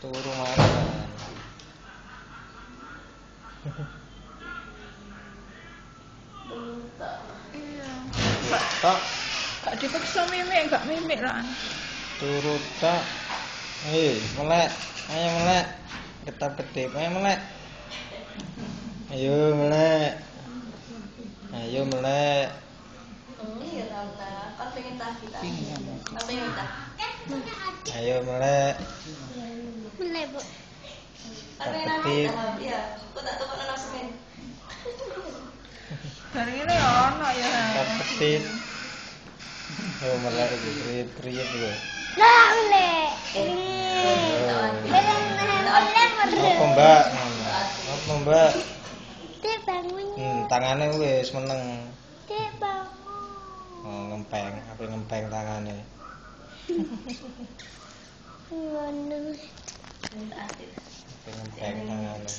Turu makan. Iya. Tak Gak dipaksa mimik, gak mimik lah. turu tak. Melek. Ayo melek. Ketap-ketip, ayo melek. Ayo melek. Ayo melek. Iya tante, kan pengen tas kita. Tante minta. Ayo melek. Boleh, Bu. Kan pengen nasi kita. Iya, aku tak tahu mana semen. Hari ini ya ono ya. Ketap-ketip. Ayo melek kriip-kriip gitu. Lah, boleh. Apa Mbak? Apa Mbak? Dek bangunnya. Tangannya wis meneng. Dek bangun. Ngempeng, apa ngempeng tangannya. Ngono. Apa ngempeng tangannya.